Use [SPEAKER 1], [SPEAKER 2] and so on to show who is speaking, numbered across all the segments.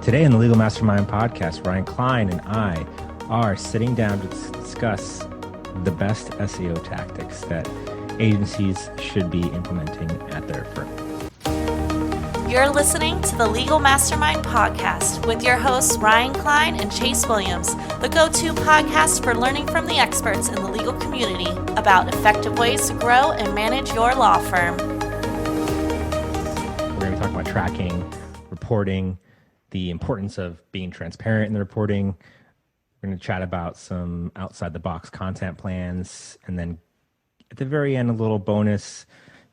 [SPEAKER 1] Today in the Legal Mastermind podcast, Ryan Klein and I are sitting down to discuss the best SEO tactics that agencies should be implementing at their firm.
[SPEAKER 2] You're listening to the Legal Mastermind podcast with your hosts Ryan Klein and Chase Williams, the go-to podcast for learning from the experts in the legal community about effective ways to grow and manage your law firm.
[SPEAKER 1] We're going to be talking about tracking, reporting, the importance of being transparent in the reporting. We're going to chat about some outside-the-box content plans, and then at the very end, a little bonus,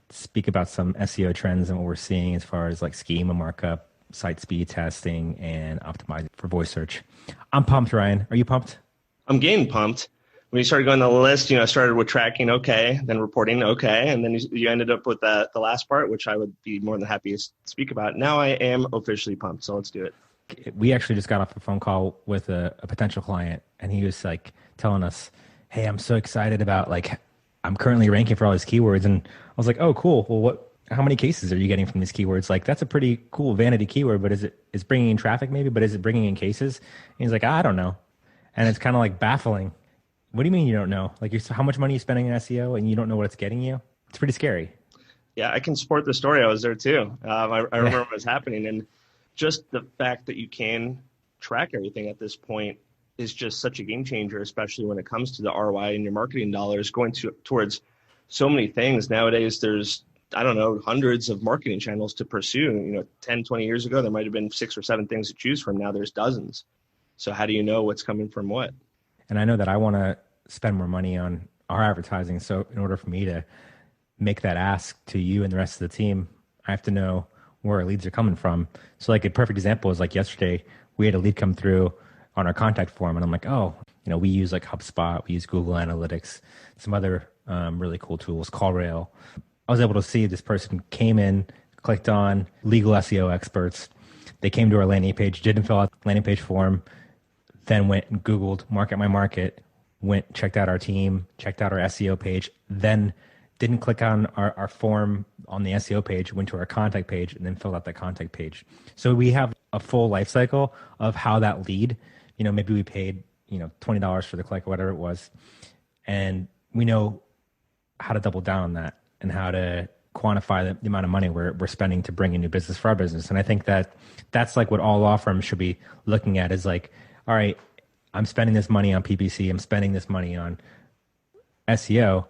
[SPEAKER 1] speak about some SEO trends and what we're seeing as far as like schema markup, site speed testing, and optimizing for voice search. I'm pumped, Ryan. Are you pumped?
[SPEAKER 3] I'm getting pumped. When you started going down the list, I started with tracking, okay, then reporting, okay, and then you ended up with the last part, which I would be more than happy to speak about. Now I am officially pumped, so let's do it.
[SPEAKER 1] We actually just got off a phone call with a potential client, and he was like telling us, hey, I'm so excited about I'm currently ranking for all these keywords. And I was like, oh, cool. Well, how many cases are you getting from these keywords? Like, that's a pretty cool vanity keyword, but is bringing in traffic maybe, but is it bringing in cases? And he's like, I don't know. And it's kind of like baffling. What do you mean you don't know? Like, how much money are you spending in SEO and you don't know what it's getting you? It's pretty scary.
[SPEAKER 3] Yeah, I can support the story. I was there too. I remember what was happening. And just the fact that you can track everything at this point is just such a game changer, especially when it comes to the ROI and your marketing dollars going towards so many things. Nowadays, there's, hundreds of marketing channels to pursue. 10, 20 years ago, there might have been 6 or 7 things to choose from. Now there's dozens. So how do you know what's coming from what?
[SPEAKER 1] And I know that I want to spend more money on our advertising. So in order for me to make that ask to you and the rest of the team, I have to know where our leads are coming from. So like a perfect example is like yesterday, we had a lead come through on our contact form, and I'm like, we use like HubSpot, we use Google Analytics, some other really cool tools, CallRail. I was able to see this person came in, clicked on legal SEO experts. They came to our landing page, didn't fill out the landing page form, then went and Googled Market My Market, checked out our team, checked out our SEO page, then didn't click on our form on the SEO page, went to our contact page, and then filled out that contact page. So we have a full life cycle of how that lead, maybe we paid, $20 for the click or whatever it was. And we know how to double down on that and how to quantify the amount of money we're spending to bring in new business for our business. And I think that's like what all law firms should be looking at is like, all right, I'm spending this money on PPC, I'm spending this money on SEO.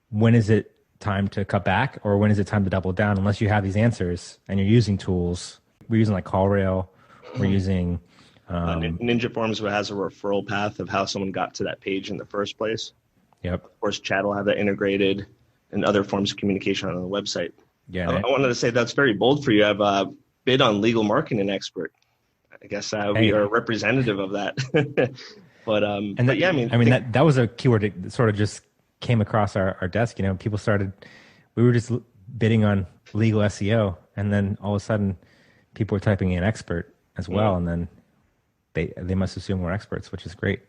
[SPEAKER 1] When is it time to cut back, or when is it time to double down? Unless you have these answers and you're using tools. We're using like CallRail. We're using
[SPEAKER 3] Ninja Forms has a referral path of how someone got to that page in the first place.
[SPEAKER 1] Yep.
[SPEAKER 3] Of course, chat will have that integrated, and other forms of communication on the website.
[SPEAKER 1] Yeah.
[SPEAKER 3] I wanted to say that's very bold for you. I've bid on legal marketing expert. I guess we are representative of that.
[SPEAKER 1] That was a keyword that sort of just came across our desk. We were just bidding on legal SEO, and then all of a sudden people were typing in expert as well. And then they must assume we're experts, which is great.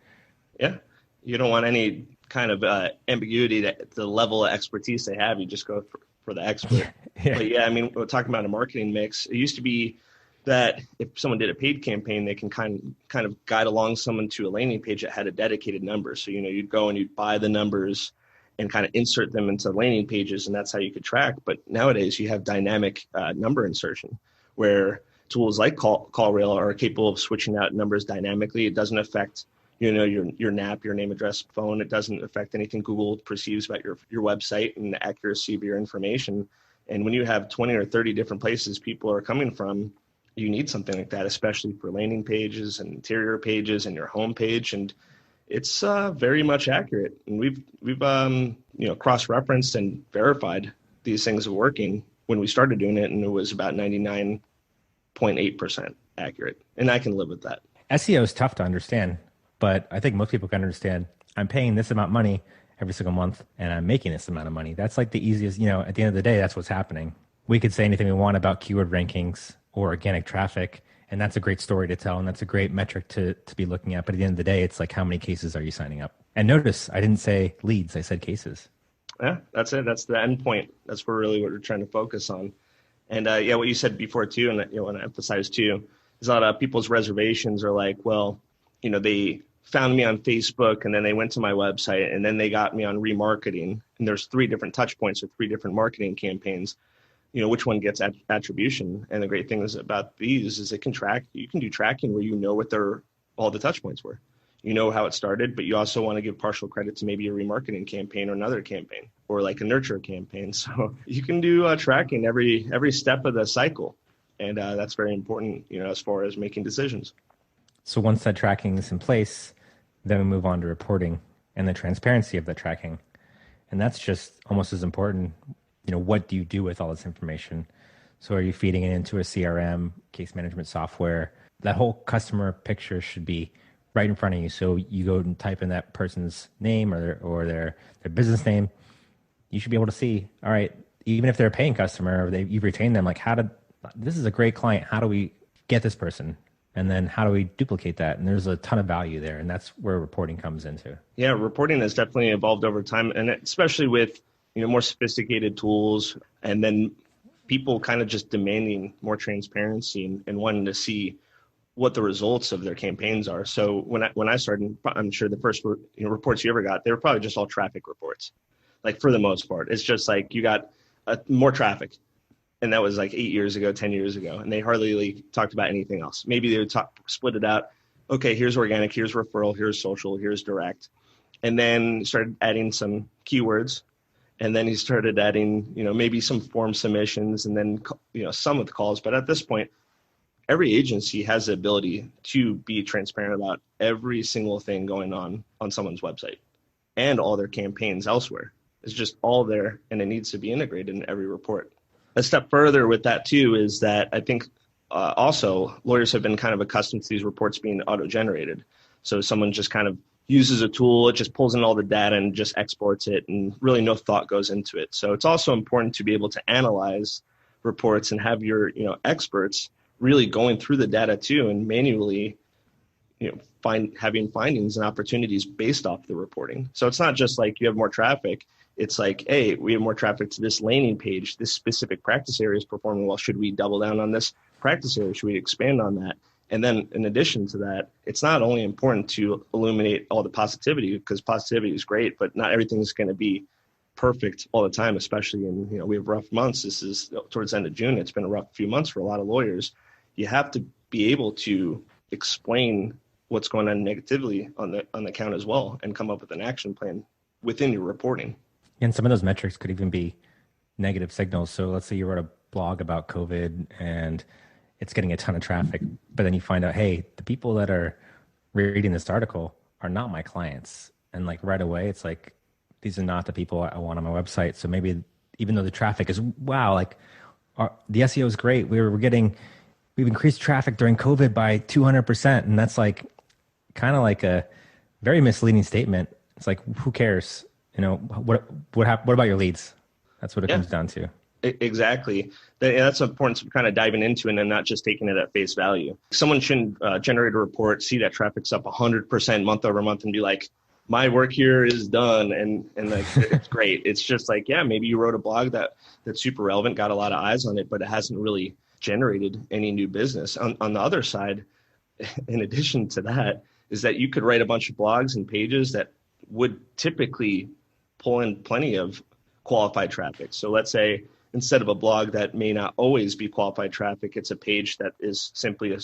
[SPEAKER 3] Yeah. You don't want any kind of ambiguity to the level of expertise they have. You just go for the expert.
[SPEAKER 1] Yeah.
[SPEAKER 3] But we're talking about a marketing mix. It used to be that if someone did a paid campaign, they can kind of guide along someone to a landing page that had a dedicated number. So, you'd go and you'd buy the numbers and kind of insert them into landing pages, and that's how you could track. But nowadays you have dynamic number insertion, where tools like CallRail are capable of switching out numbers dynamically. It doesn't affect your NAP, your name, address, phone. It doesn't affect anything Google perceives about your website and the accuracy of your information. And when you have 20 or 30 different places people are coming from, you need something like that, especially for landing pages and interior pages and your home page. And it's very much accurate. And we've cross-referenced and verified these things are working when we started doing it, and it was about 99.8% accurate. And I can live with that.
[SPEAKER 1] SEO is tough to understand, but I think most people can understand. I'm paying this amount of money every single month, and I'm making this amount of money. That's like the easiest, at the end of the day, that's what's happening. We could say anything we want about keyword rankings or organic traffic, and that's a great story to tell, and that's a great metric to be looking at. But at the end of the day, it's like, how many cases are you signing up? And notice, I didn't say leads, I said cases.
[SPEAKER 3] Yeah, that's it. That's the end point. That's for really what we're trying to focus on. And what you said before too, and I want to emphasize too, There's a lot of people's reservations are like, well, they found me on Facebook and then they went to my website and then they got me on remarketing. And there's 3 different touch points or 3 different marketing campaigns. Which one gets attribution? And the great thing is about these is it can track. You can do tracking where what all the touch points were. You know how it started, but you also want to give partial credit to maybe a remarketing campaign or another campaign or like a nurture campaign. So you can do tracking every step of the cycle. And that's very important, as far as making decisions.
[SPEAKER 1] So once that tracking is in place, then we move on to reporting and the transparency of the tracking. And that's just almost as important. What do you do with all this information? So are you feeding it into a CRM, case management software? That whole customer picture should be right in front of you. So you go and type in that person's name or their business name. You should be able to see, all right, even if they're a paying customer or you've retained them, like this is a great client. How do we get this person? And then how do we duplicate that? And there's a ton of value there. And that's where reporting comes into.
[SPEAKER 3] Yeah, reporting has definitely evolved over time. And especially with, more sophisticated tools and then people kind of just demanding more transparency and wanting to see what the results of their campaigns are. So when I started, I'm sure the first reports you ever got, they were probably just all traffic reports. Like for the most part, it's just like you got more traffic. And that was like 8 years ago, 10 years ago. And they hardly talked about anything else. Maybe they would split it out. Okay, here's organic, here's referral, here's social, here's direct. And then started adding some keywords. And then he started adding, maybe some form submissions and then, some with calls. But at this point, every agency has the ability to be transparent about every single thing going on someone's website and all their campaigns elsewhere. It's just all there and it needs to be integrated in every report. A step further with that too is that I think also lawyers have been kind of accustomed to these reports being auto-generated. So someone just kind of uses a tool, it just pulls in all the data and just exports it and really no thought goes into it. So it's also important to be able to analyze reports and have your experts really going through the data too and manually having findings and opportunities based off the reporting. So it's not just like you have more traffic. It's like, hey, we have more traffic to this landing page. This specific practice area is performing well. Should we double down on this practice area? Should we expand on that? And then in addition to that, it's not only important to illuminate all the positivity, because positivity is great, but not everything is going to be perfect all the time, especially in, we have rough months. This is towards the end of June. It's been a rough few months for a lot of lawyers. You have to be able to explain what's going on negatively on the account as well and come up with an action plan within your reporting.
[SPEAKER 1] And some of those metrics could even be negative signals. So let's say you wrote a blog about COVID and it's getting a ton of traffic, but then you find out, hey, the people that are reading this article are not my clients. And like right away, it's like, these are not the people I want on my website. So maybe even though the traffic is, wow, like the SEO is great. We've increased traffic during COVID by 200%. And that's like kind of like a very misleading statement. It's like, who cares? What about your leads? That's what it comes down to.
[SPEAKER 3] Exactly. That's important to kind of diving into and then not just taking it at face value. Someone shouldn't generate a report, see that traffic's up 100% month over month and be like, my work here is done. And like, it's great. It's just like, yeah, maybe you wrote a blog that's super relevant, got a lot of eyes on it, but it hasn't really generated any new business. On the other side, in addition to that, is that you could write a bunch of blogs and pages that would typically pull in plenty of qualified traffic. So let's say instead of a blog that may not always be qualified traffic, it's a page that is simply a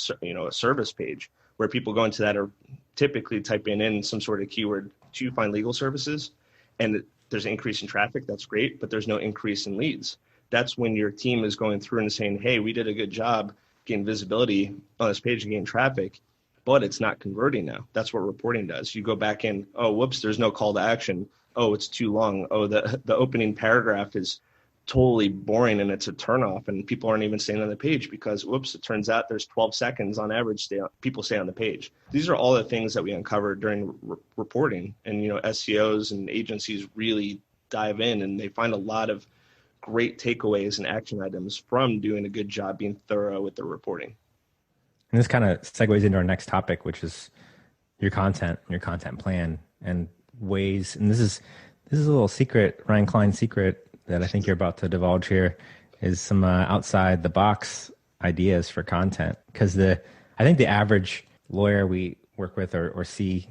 [SPEAKER 3] service page where people go into that or typically typing in some sort of keyword to find legal services. And there's an increase in traffic. That's great, but there's no increase in leads. That's when your team is going through and saying, hey, we did a good job getting visibility on this page and getting traffic, but it's not converting now. That's what reporting does. You go back in, oh, whoops, there's no call to action. Oh, it's too long. Oh, the opening paragraph is totally boring and it's a turnoff and people aren't even staying on the page because, whoops, it turns out there's 12 seconds on average people stay on the page. These are all the things that we uncovered during reporting. And, SEOs and agencies really dive in and they find a lot of great takeaways and action items from doing a good job being thorough with their reporting.
[SPEAKER 1] And this kind of segues into our next topic, which is your content and your content plan and ways. And this is a little secret, Ryan Klein secret that I think you're about to divulge here is some outside the box ideas for content. Because I think the average lawyer we work with or see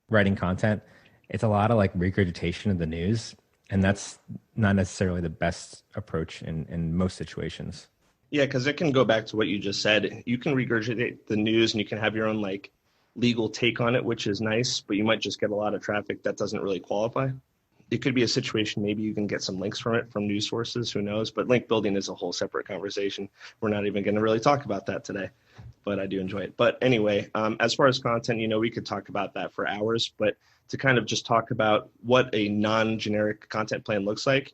[SPEAKER 1] writing content, it's a lot of like regurgitation of the news. And that's not necessarily the best approach in most situations.
[SPEAKER 3] Yeah, because it can go back to what you just said. You can regurgitate the news and you can have your own like legal take on it, which is nice, but you might just get a lot of traffic that doesn't really qualify. It could be a situation, maybe you can get some links from it from news sources, who knows? But link building is a whole separate conversation. We're not even going to really talk about that today, but I do enjoy it. But anyway, as far as content, we could talk about that for hours, but to kind of just talk about what a non-generic content plan looks like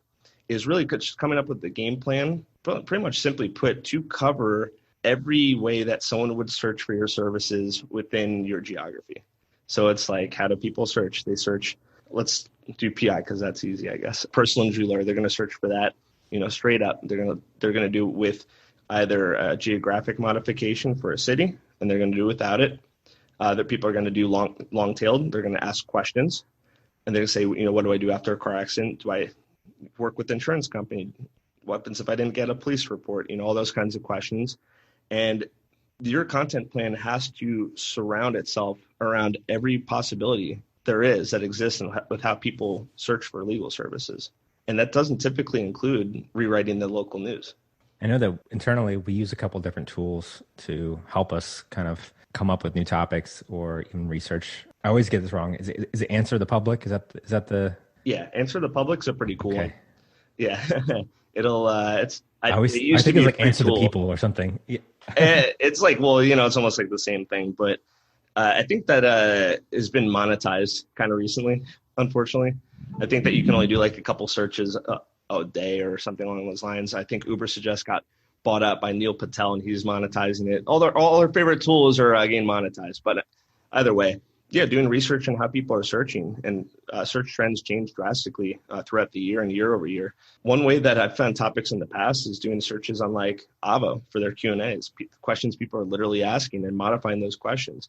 [SPEAKER 3] is really good. Just coming up with the game plan, but pretty much simply put, to cover every way that someone would search for your services within your geography. So it's like, how do people search? They search, let's do PI because that's easy, I guess. Personal injury lawyer, they're going to search for that, straight up. They're going to do it with either a geographic modification for a city, and they're going to do without it. Other people are going to do long-tailed. They're going to ask questions, and they're going to say, what do I do after a car accident? Do I work with the insurance company? What happens if I didn't get a police report? All those kinds of questions. And your content plan has to surround itself around every possibility there is that exists with how people search for legal services. And that doesn't typically include rewriting the local news.
[SPEAKER 1] I know that internally we use a couple different tools to help us kind of come up with new topics or even research. I always get this wrong. Is it Answer the Public? Is that the?
[SPEAKER 3] Yeah, Answer the Public's a pretty cool one. Yeah, it'll. I think it's like
[SPEAKER 1] Answer the People or something. Yeah.
[SPEAKER 3] It's like, it's almost like the same thing, but I think that has been monetized kind of recently. Unfortunately, I think that you can only do like a couple searches a day or something along those lines. I think Uber Suggest got bought out by Neil Patel, and he's monetizing it. All our favorite tools are getting monetized, but either way, yeah, doing research on how people are searching, and search trends change drastically throughout the year and year over year. One way that I've found topics in the past is doing searches on like Avvo for their Q&As, questions people are literally asking and modifying those questions,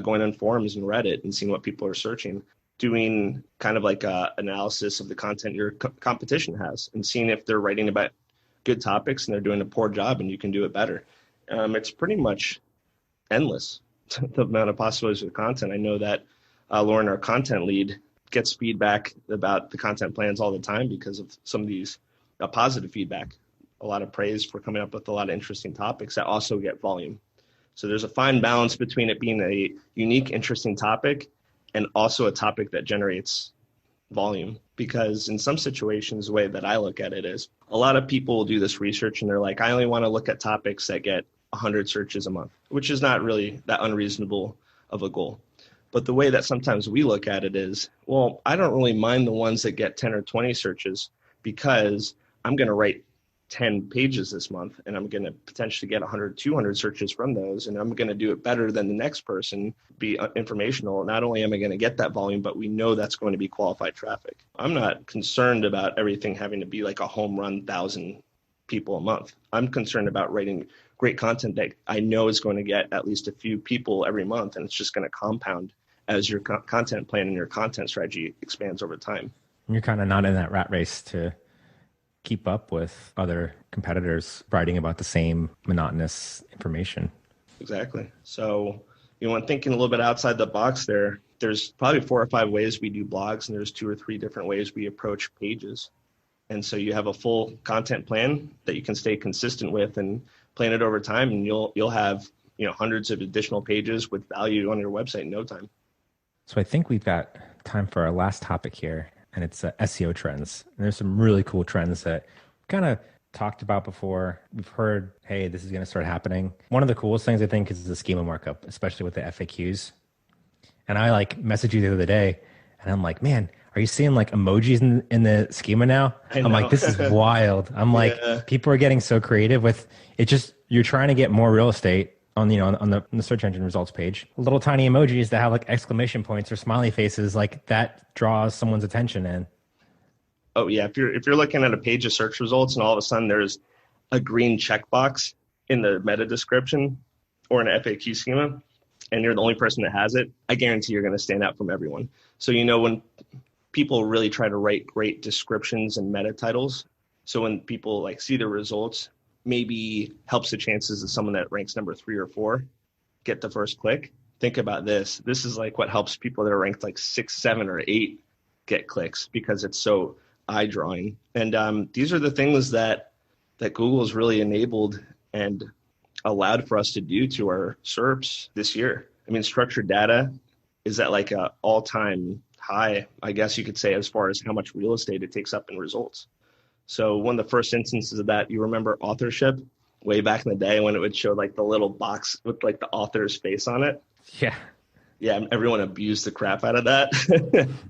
[SPEAKER 3] going on forums and Reddit and seeing what people are searching, doing kind of like analysis of the content your competition has and seeing if they're writing about good topics and they're doing a poor job and you can do it better. It's pretty much endless. The amount of possibilities with content. I know that Lauren, our content lead, gets feedback about the content plans all the time because of some of these positive feedback, a lot of praise for coming up with a lot of interesting topics that also get volume. So there's a fine balance between it being a unique, interesting topic and also a topic that generates volume. Because in some situations, the way that I look at it is a lot of people will do this research and they're like, I only want to look at topics that get 100 searches a month, which is not really that unreasonable of a goal. But the way that sometimes we look at it is, well, I don't really mind the ones that get 10 or 20 searches because I'm going to write 10 pages this month and I'm going to potentially get 100, 200 searches from those. And I'm going to do it better than the next person, be informational. Not only am I going to get that volume, but we know that's going to be qualified traffic. I'm not concerned about everything having to be like a home run 1,000 people a month. I'm concerned about writing great content that I know is going to get at least a few people every month, and it's just going to compound as your content plan and your content strategy expands over time.
[SPEAKER 1] You're kind of not in that rat race to keep up with other competitors writing about the same monotonous information.
[SPEAKER 3] Exactly. So, when thinking a little bit outside the box there's probably 4 or 5 ways we do blogs, and there's 2 or 3 different ways we approach pages. And so you have a full content plan that you can stay consistent with and plan it over time, and you'll have hundreds of additional pages with value on your website in no time.
[SPEAKER 1] So I think we've got time for our last topic here, and it's SEO trends. And there's some really cool trends that we kind of talked about before. We've heard, hey, this is going to start happening. One of the coolest things I think is the schema markup, especially with the FAQs. And I messaged you the other day, and I'm like, man, are you seeing like emojis in the schema now? I'm like, this is wild. I'm like, people are getting so creative with it. Just, you're trying to get more real estate on the search engine results page. Little tiny emojis that have like exclamation points or smiley faces, like that draws someone's attention in.
[SPEAKER 3] Oh yeah, if you're looking at a page of search results and all of a sudden there's a green checkbox in the meta description or an FAQ schema, and you're the only person that has it, I guarantee you're going to stand out from everyone. So when people really try to write great descriptions and meta titles, so when people see the results, maybe helps the chances of someone that ranks number 3 or 4 get the first click. Think about this. This is like what helps people that are ranked like 6, 7, or 8 get clicks because it's so eye drawing. And these are the things that Google's really enabled and allowed for us to do to our SERPs this year. I mean, structured data is at like a all-time high, I guess you could say, as far as how much real estate it takes up in results. So one of the first instances of that, you remember authorship way back in the day when it would show like the little box with like the author's face on it?
[SPEAKER 1] Yeah.
[SPEAKER 3] Yeah, everyone abused the crap out of that.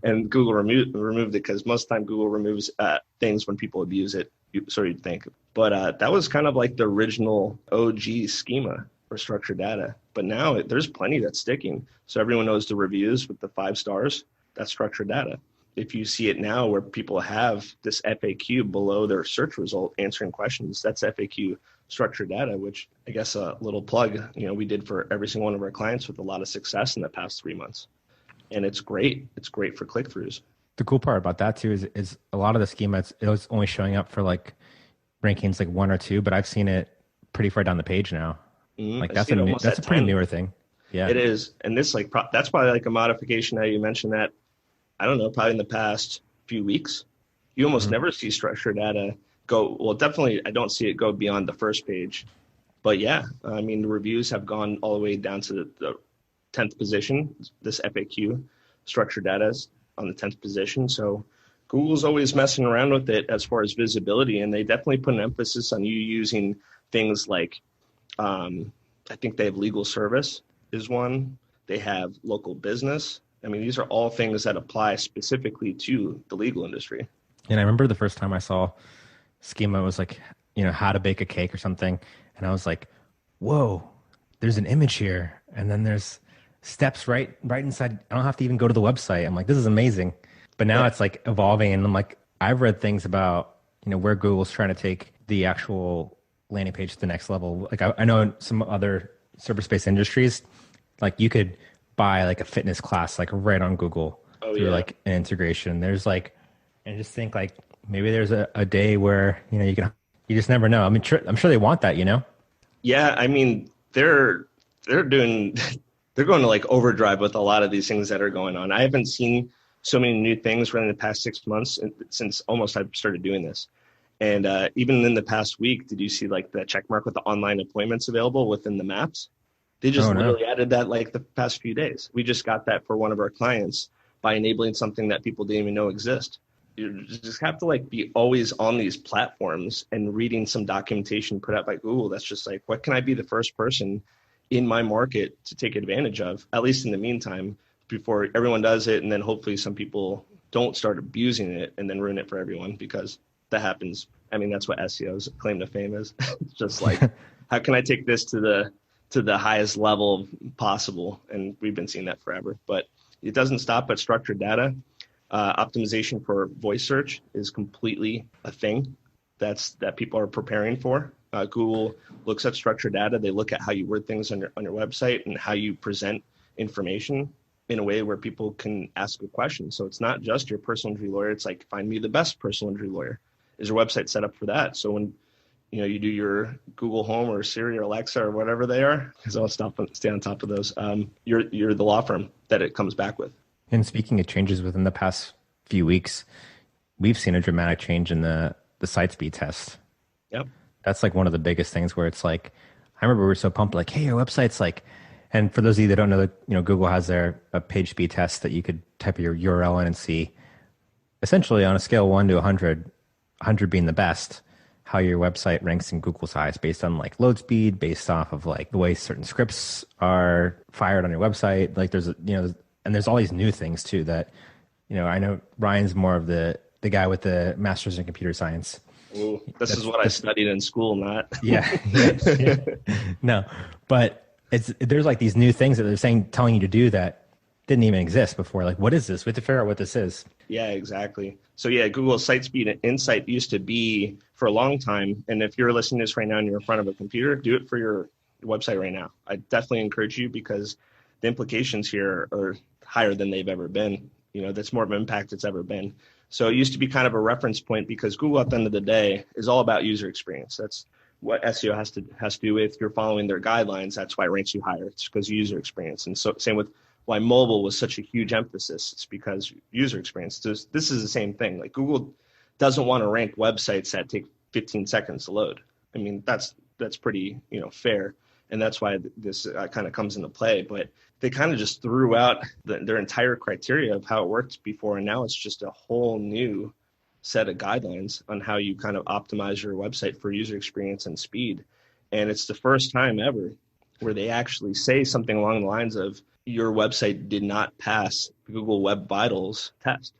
[SPEAKER 3] And Google removed it because most of the time Google removes things when people abuse it, so you'd think. But that was kind of like the original OG schema for structured data. But now there's plenty that's sticking. So everyone knows the reviews with the 5 stars, that's structured data. If you see it now where people have this FAQ below their search result answering questions, that's FAQ structured data, which I guess a little plug, we did for every single one of our clients with a lot of success in the past 3 months. And it's great. It's great for click-throughs.
[SPEAKER 1] The cool part about that too is a lot of the schema, it was only showing up for like rankings like 1 or 2, but I've seen it pretty far down the page now. Like that's a pretty newer thing. Yeah,
[SPEAKER 3] it is. And this that's probably like a modification. Now you mentioned that, I don't know, probably in the past few weeks, you almost never see structured data go, well, definitely I don't see it go beyond the first page. But yeah, I mean, the reviews have gone all the way down to the 10th position. This FAQ structured data is on the 10th position. So Google's always messing around with it as far as visibility, and they definitely put an emphasis on you using things like, I think they have legal service is one. They have local business. I mean, these are all things that apply specifically to the legal industry.
[SPEAKER 1] And I remember the first time I saw schema, it was like, how to bake a cake or something. And I was like, whoa, there's an image here. And then there's steps right inside. I don't have to even go to the website. I'm like, this is amazing. But now it's like evolving. And I'm like, I've read things about, where Google's trying to take the actual landing page to the next level. Like I know in some other cyberspace industries, like you could buy like a fitness class, like right on Google through like an integration. There's like, and I just think like maybe there's a day where, you just never know. I mean, I'm sure they want that,
[SPEAKER 3] Yeah. I mean, they're going to like overdrive with a lot of these things that are going on. I haven't seen so many new things really in the past 6 months since almost I've started doing this. And even in the past week, did you see like the check mark with the online appointments available within the maps? They just literally added that like the past few days. We just got that for one of our clients by enabling something that people didn't even know exist. You just have to like be always on these platforms and reading some documentation put out by Google. That's just like, what can I be the first person in my market to take advantage of, at least in the meantime, before everyone does it. And then hopefully some people don't start abusing it and then ruin it for everyone, because that happens. I mean, that's what SEO's claim to fame is. It's just like, how can I take this to the highest level possible? And we've been seeing that forever, but it doesn't stop at structured data. Optimization for voice search is completely a thing that people are preparing for. Google looks at structured data. They look at how you word things on your website and how you present information in a way where people can ask a question. So it's not just your personal injury lawyer. It's like, find me the best personal injury lawyer. Is your website set up for that? So when you do your Google Home or Siri or Alexa or whatever they are, because I'll stay on top of those, you're the law firm that it comes back with.
[SPEAKER 1] And speaking of changes within the past few weeks, we've seen a dramatic change in the site speed test.
[SPEAKER 3] Yep.
[SPEAKER 1] That's like one of the biggest things where it's like, I remember we were so pumped, like, hey, your website's like, and for those of you that don't know, that Google has a page speed test that you could type your URL in and see, essentially on a scale of 1 to 100, 100 being the best, how your website ranks in Google's eyes based on like load speed, based off of like the way certain scripts are fired on your website. Like there's and there's all these new things too that, I know Ryan's more of the guy with the master's in computer science.
[SPEAKER 3] Ooh, this is what I studied in school, not.
[SPEAKER 1] Yeah. No, but there's like these new things that they're telling you to do that didn't even exist before. Like, what is this? We have to figure out what this is.
[SPEAKER 3] Yeah, exactly. So yeah, Google Site Speed Insight used to be for a long time. And if you're listening to this right now and you're in front of a computer, do it for your website right now. I definitely encourage you, because the implications here are higher than they've ever been. That's more of an impact it's ever been. So it used to be kind of a reference point, because Google at the end of the day is all about user experience. That's what SEO has to do with you're following their guidelines. That's why it ranks you higher. It's because of user experience. And so same with why mobile was such a huge emphasis. It's because user experience. This is the same thing. Like Google doesn't want to rank websites that take 15 seconds to load. I mean, that's pretty, fair. And that's why this kind of comes into play. But they kind of just threw out their entire criteria of how it worked before. And now it's just a whole new set of guidelines on how you kind of optimize your website for user experience and speed. And it's the first time ever where they actually say something along the lines of your website did not pass Google Web Vitals test.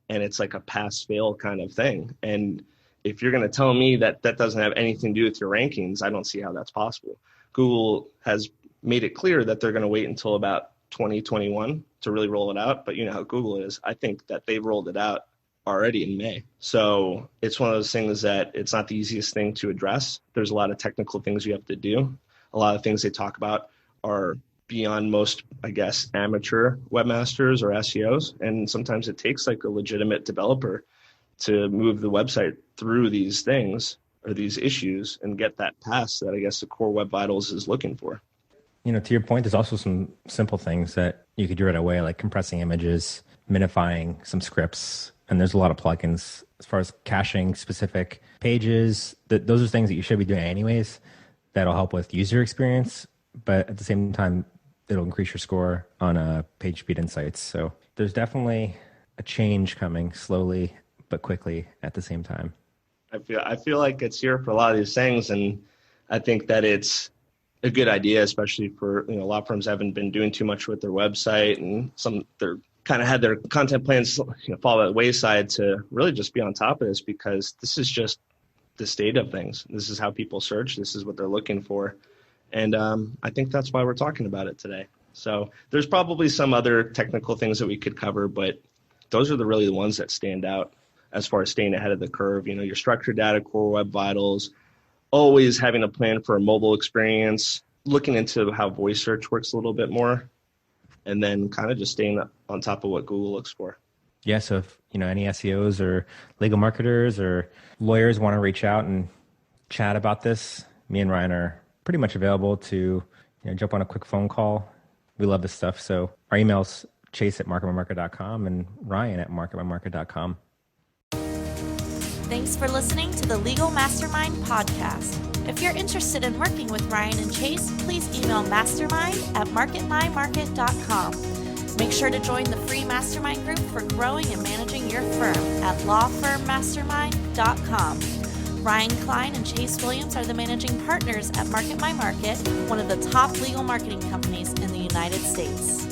[SPEAKER 3] And it's like a pass-fail kind of thing. And if you're going to tell me that doesn't have anything to do with your rankings, I don't see how that's possible. Google has made it clear that they're going to wait until about 2021 to really roll it out. But you know how Google is. I think that they've rolled it out already in May. So it's one of those things that it's not the easiest thing to address. There's a lot of technical things you have to do. A lot of things they talk about are beyond most, I guess, amateur webmasters or SEOs. And sometimes it takes like a legitimate developer to move the website through these things or these issues and get that pass that I guess the core Web Vitals is looking for.
[SPEAKER 1] To your point, there's also some simple things that you could do right away, like compressing images, minifying some scripts. And there's a lot of plugins as far as caching specific pages. Those are things that you should be doing anyways. That'll help with user experience, but at the same time, it'll increase your score on page speed insights. So there's definitely a change coming slowly but quickly at the same time.
[SPEAKER 3] I feel like it's here for a lot of these things, and I think that it's a good idea, especially for law firms haven't been doing too much with their website, and they're kind of had their content plans fall by the wayside to really just be on top of this, because this is just the state of things. This is how people search. This is what they're looking for. And I think that's why we're talking about it today. So there's probably some other technical things that we could cover, but those are really the ones that stand out as far as staying ahead of the curve. Your structured data, core Web Vitals, always having a plan for a mobile experience, looking into how voice search works a little bit more, and then kind of just staying on top of what Google looks for.
[SPEAKER 1] Yeah, so if any SEOs or legal marketers or lawyers want to reach out and chat about this, me and Ryan are pretty much available to jump on a quick phone call. We love this stuff. So our email's chase@marketbymarket.com and ryan@marketbymarket.com.
[SPEAKER 2] Thanks for listening to the Legal Mastermind podcast. If you're interested in working with Ryan and Chase, please email mastermind@marketbymarket.com. Make sure to join the free mastermind group for growing and managing your firm at lawfirmmastermind.com. Ryan Klein and Chase Williams are the managing partners at Market by Market, one of the top legal marketing companies in the United States.